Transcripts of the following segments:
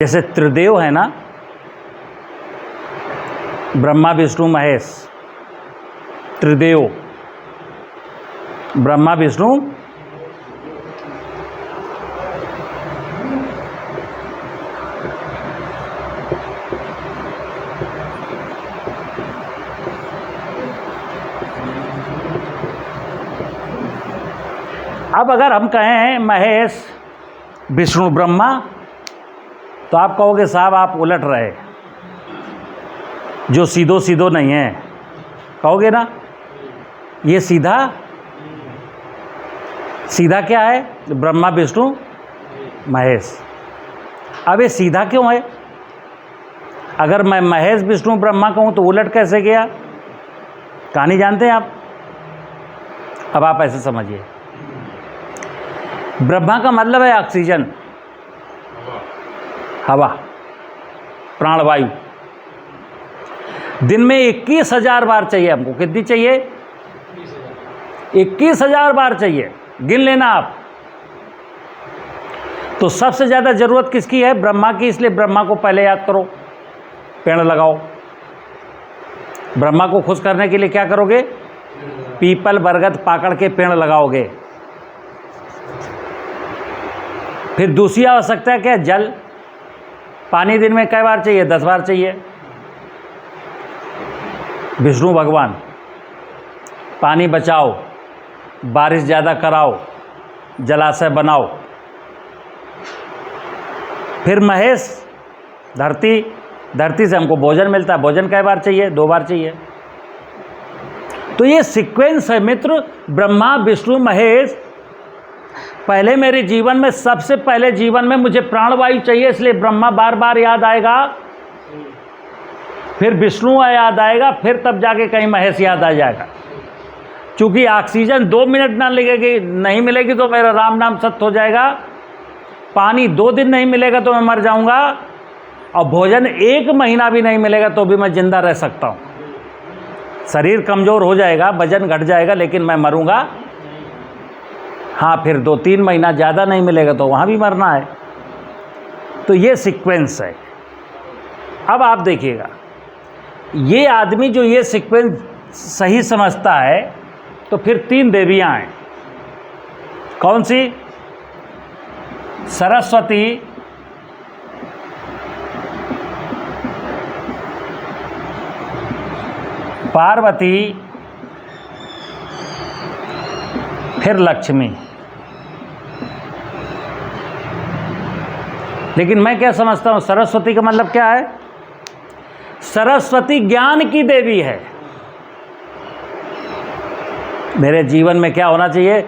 जैसे त्रिदेव है ना, ब्रह्मा विष्णु महेश, त्रिदेव ब्रह्मा विष्णु अब अगर हम कहें महेश विष्णु ब्रह्मा तो आप कहोगे साहब आप उलट रहे, जो सीधो सीधो नहीं है, कहोगे ना। ये सीधा सीधा क्या है? ब्रह्मा विष्णु महेश। अब ये सीधा क्यों है? अगर मैं महेश विष्णु ब्रह्मा कहूँ तो उलट कैसे गया? कहानी जानते हैं आप? अब आप ऐसे समझिए, ब्रह्मा का मतलब है ऑक्सीजन, हवा, प्राणवायु। दिन में 21,000 बार चाहिए हमको। कितनी चाहिए? 21,000 बार चाहिए, गिन लेना आप। तो सबसे ज़्यादा ज़रूरत किसकी है? ब्रह्मा की। इसलिए ब्रह्मा को पहले याद करो, पेड़ लगाओ। ब्रह्मा को खुश करने के लिए क्या करोगे? पीपल बरगद पाकड़ के पेड़ लगाओगे। फिर दूसरी आवश्यकता क्या है? जल। पानी दिन में कई बार चाहिए? 10 बार चाहिए। विष्णु भगवान पानी बचाओ, बारिश ज़्यादा कराओ, जलाशय बनाओ। फिर महेश धरती, धरती से हमको भोजन मिलता है। भोजन कई बार चाहिए? 2 बार चाहिए। तो ये सीक्वेंस है मित्र, ब्रह्मा विष्णु महेश। पहले मेरे जीवन में, सबसे पहले जीवन में मुझे प्राणवायु चाहिए, इसलिए ब्रह्मा बार बार याद आएगा, फिर विष्णु याद आएगा, फिर तब जाके कहीं महेश याद आ जाएगा। क्योंकि ऑक्सीजन 2 मिनट ना लगेगी, नहीं मिलेगी तो मेरा राम नाम सत्य हो जाएगा। पानी 2 दिन नहीं मिलेगा तो मैं मर जाऊंगा, और भोजन 1 महीना भी नहीं मिलेगा तो भी मैं जिंदा रह सकता हूँ। शरीर कमज़ोर हो जाएगा, वजन घट जाएगा, लेकिन मैं मरूंगा। हाँ, फिर 2-3 महीना ज़्यादा नहीं मिलेगा तो वहाँ भी मरना है। तो ये सीक्वेंस है। अब आप देखिएगा, ये आदमी जो ये सीक्वेंस सही समझता है, तो फिर 3 देवियाँ हैं। कौन सी? सरस्वती, पार्वती, फिर लक्ष्मी। लेकिन मैं क्या समझता हूँ, सरस्वती का मतलब क्या है? सरस्वती ज्ञान की देवी है। मेरे जीवन में क्या होना चाहिए?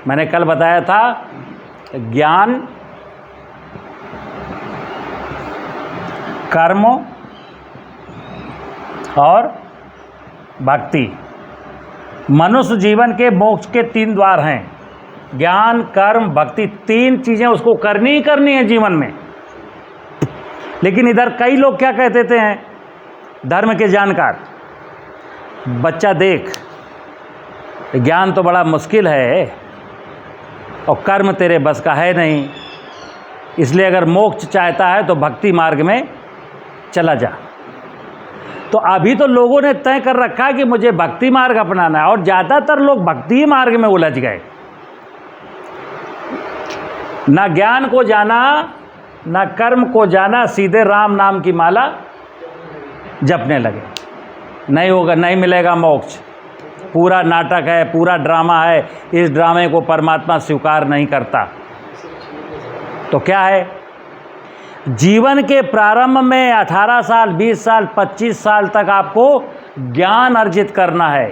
मैंने कल बताया था, ज्ञान, कर्म और भक्ति। मनुष्य जीवन के मोक्ष के 3 द्वार हैं, ज्ञान कर्म भक्ति। 3 चीज़ें उसको करनी ही करनी है जीवन में। लेकिन इधर कई लोग क्या कह देते हैं, धर्म के जानकार, बच्चा देख, ज्ञान तो बड़ा मुश्किल है और कर्म तेरे बस का है नहीं, इसलिए अगर मोक्ष चाहता है तो भक्ति मार्ग में चला जा। तो अभी तो लोगों ने तय कर रखा है कि मुझे भक्ति मार्ग अपनाना है, और ज़्यादातर लोग भक्ति मार्ग में उलझ गए। ना ज्ञान को जाना, ना कर्म को जाना, सीधे राम नाम की माला जपने लगे। नहीं होगा, नहीं मिलेगा मोक्ष। पूरा नाटक है, पूरा ड्रामा है। इस ड्रामे को परमात्मा स्वीकार नहीं करता। तो क्या है? जीवन के प्रारंभ में 18 साल, 20 साल, 25 साल तक आपको ज्ञान अर्जित करना है।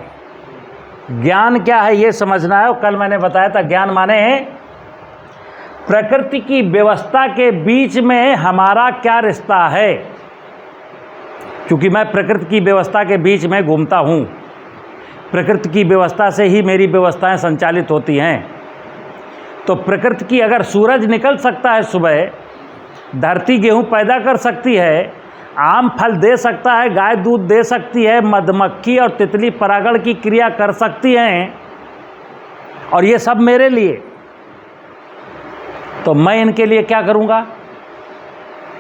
ज्ञान क्या है ये समझना है। और कल मैंने बताया था, ज्ञान माने प्रकृति की व्यवस्था के बीच में हमारा क्या रिश्ता है। क्योंकि मैं प्रकृति की व्यवस्था के बीच में घूमता हूँ, प्रकृति की व्यवस्था से ही मेरी व्यवस्थाएं संचालित होती हैं। तो प्रकृति की, अगर सूरज निकल सकता है सुबह, धरती गेहूँ पैदा कर सकती है, आम फल दे सकता है, गाय दूध दे सकती है, मधुमक्खी और तितली परागण की क्रिया कर सकती हैं, और ये सब मेरे लिए, तो मैं इनके लिए क्या करूँगा?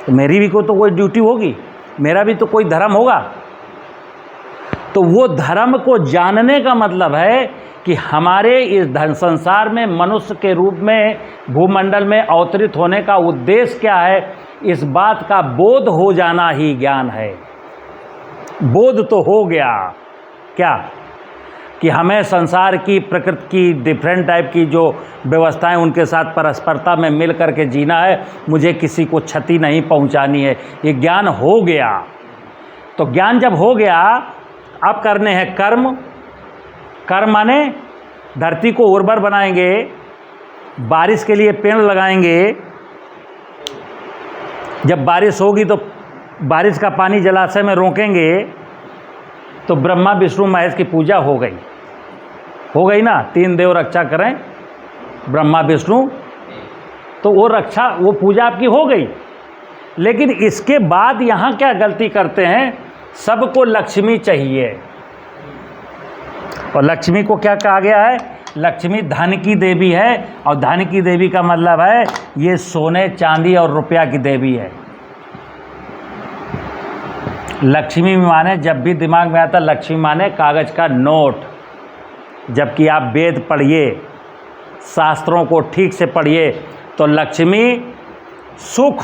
तो मेरी भी तो कोई ड्यूटी होगी, मेरा भी तो कोई धर्म होगा। तो वो धर्म को जानने का मतलब है कि हमारे इस धन संसार में मनुष्य के रूप में भूमंडल में अवतरित होने का उद्देश्य क्या है, इस बात का बोध हो जाना ही ज्ञान है। बोध तो हो गया क्या कि हमें संसार की, प्रकृति की, डिफरेंट टाइप की जो व्यवस्थाएं उनके साथ परस्परता में मिल करके जीना है, मुझे किसी को क्षति नहीं पहुंचानी है, ये ज्ञान हो गया। तो ज्ञान जब हो गया, अब करने हैं कर्म। कर्म माने धरती को उर्वर बनाएंगे, बारिश के लिए पेड़ लगाएंगे, जब बारिश होगी तो बारिश का पानी जलाशय में रोकेंगे, तो ब्रह्मा विष्णु महेश की पूजा हो गई ना। 3 देव रक्षा करें, ब्रह्मा विष्णु, तो वो रक्षा, वो पूजा आपकी हो गई। लेकिन इसके बाद यहाँ क्या गलती करते हैं, सबको लक्ष्मी चाहिए। और लक्ष्मी को क्या कहा गया है, लक्ष्मी धन की देवी है, और धन की देवी का मतलब है ये सोने चांदी और रुपया की देवी है। लक्ष्मी माने, जब भी दिमाग में आता लक्ष्मी माने कागज का नोट। जबकि आप वेद पढ़िए, शास्त्रों को ठीक से पढ़िए, तो लक्ष्मी सुख,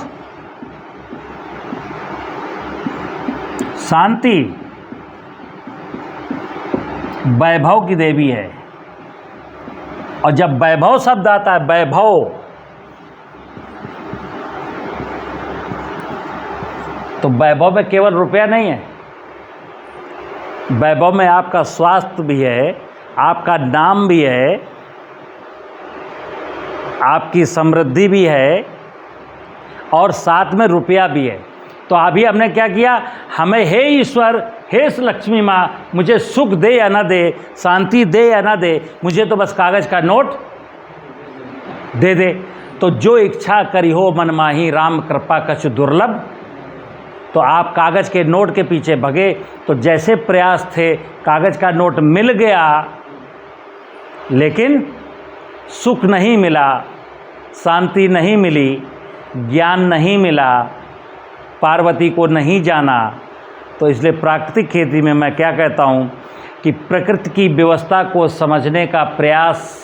शांति, वैभव की देवी है। और जब वैभव शब्द आता है, वैभव, तो वैभव में केवल रुपया नहीं है, वैभव में आपका स्वास्थ्य भी है, आपका नाम भी है, आपकी समृद्धि भी है, और साथ में रुपया भी है। तो अभी हमने क्या किया, हमें हे ईश्वर, हे लक्ष्मी माँ, मुझे सुख दे या ना दे, शांति दे या ना दे, मुझे तो बस कागज का नोट दे दे। तो जो इच्छा करी हो मन माही, राम कृपा कछु दुर्लभ। तो आप कागज के नोट के पीछे भगे, तो जैसे प्रयास थे, कागज का नोट मिल गया, लेकिन सुख नहीं मिला, शांति नहीं मिली, ज्ञान नहीं मिला, पार्वती को नहीं जाना। तो इसलिए प्राकृतिक खेती में मैं क्या कहता हूँ कि प्रकृति की व्यवस्था को समझने का प्रयास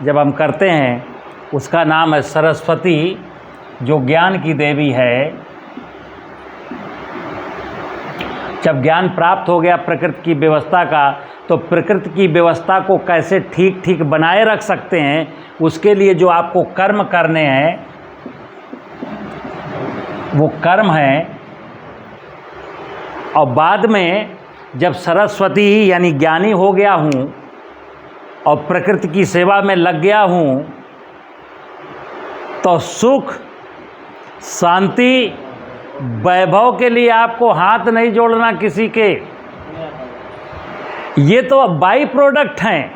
जब हम करते हैं, उसका नाम है सरस्वती, जो ज्ञान की देवी है। जब ज्ञान प्राप्त हो गया प्रकृति की व्यवस्था का, तो प्रकृति की व्यवस्था को कैसे ठीक ठीक बनाए रख सकते हैं, उसके लिए जो आपको कर्म करने हैं, वो कर्म हैं। और बाद में जब सरस्वती ही यानी ज्ञानी हो गया हूँ और प्रकृति की सेवा में लग गया हूँ, तो सुख, शांति, वैभव के लिए आपको हाथ नहीं जोड़ना किसी के। ये तो बाई प्रोडक्ट हैं,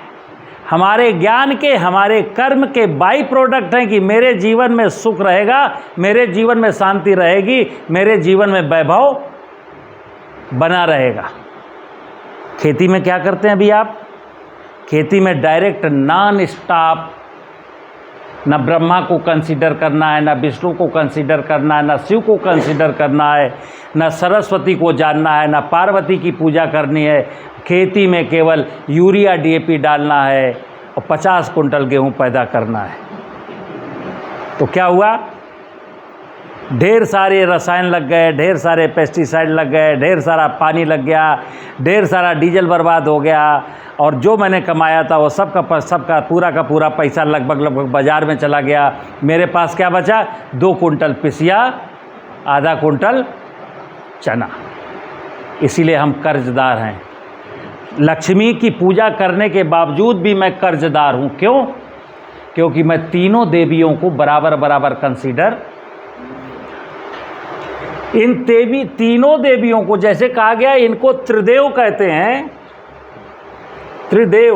हमारे ज्ञान के, हमारे कर्म के बाई प्रोडक्ट हैं कि मेरे जीवन में सुख रहेगा, मेरे जीवन में शांति रहेगी, मेरे जीवन में वैभव बना रहेगा। खेती में क्या करते हैं अभी आप, खेती में डायरेक्ट नॉन स्टॉप, न ब्रह्मा को कंसीडर करना है, न विष्णु को कंसीडर करना है, न शिव को कंसीडर करना है, न सरस्वती को जानना है, न पार्वती की पूजा करनी है। खेती में केवल यूरिया डीएपी डालना है और 50 कुंटल गेहूं पैदा करना है। तो क्या हुआ, ढेर सारे रसायन लग गए, ढेर सारे पेस्टिसाइड लग गए, ढेर सारा पानी लग गया, ढेर सारा डीजल बर्बाद हो गया, और जो मैंने कमाया था वो सबका पूरा का पूरा पैसा लगभग बाज़ार में चला गया। मेरे पास क्या बचा, 2 कुंटल पिसिया, आधा कुंटल चना। इसीलिए हम कर्जदार हैं। लक्ष्मी की पूजा करने के बावजूद भी मैं कर्जदार हूँ। क्यों? क्योंकि मैं तीनों देवियों को बराबर बराबर कंसीडर, इन तीनों देवियों को जैसे कहा गया, इनको त्रिदेव कहते हैं, त्रिदेव।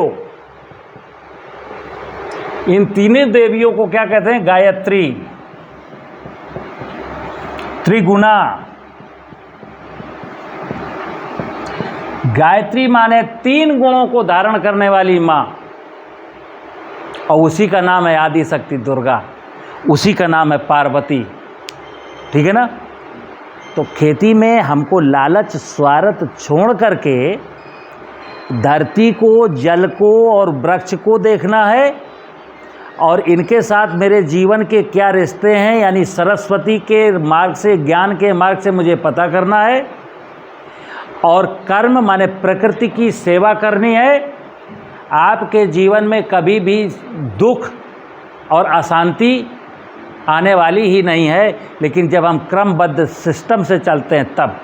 इन तीनों देवियों को क्या कहते हैं, गायत्री, त्रिगुणा। गायत्री माने 3 गुणों को धारण करने वाली माँ, और उसी का नाम है आदि शक्ति दुर्गा, उसी का नाम है पार्वती। ठीक है ना। तो खेती में हमको लालच स्वार्थ छोड़ करके धरती को, जल को और वृक्ष को देखना है, और इनके साथ मेरे जीवन के क्या रिश्ते हैं, यानी सरस्वती के मार्ग से, ज्ञान के मार्ग से मुझे पता करना है। और कर्म माने प्रकृति की सेवा करनी है। आपके जीवन में कभी भी दुख और अशांति आने वाली ही नहीं है, लेकिन जब हम क्रमबद्ध सिस्टम से चलते हैं तब।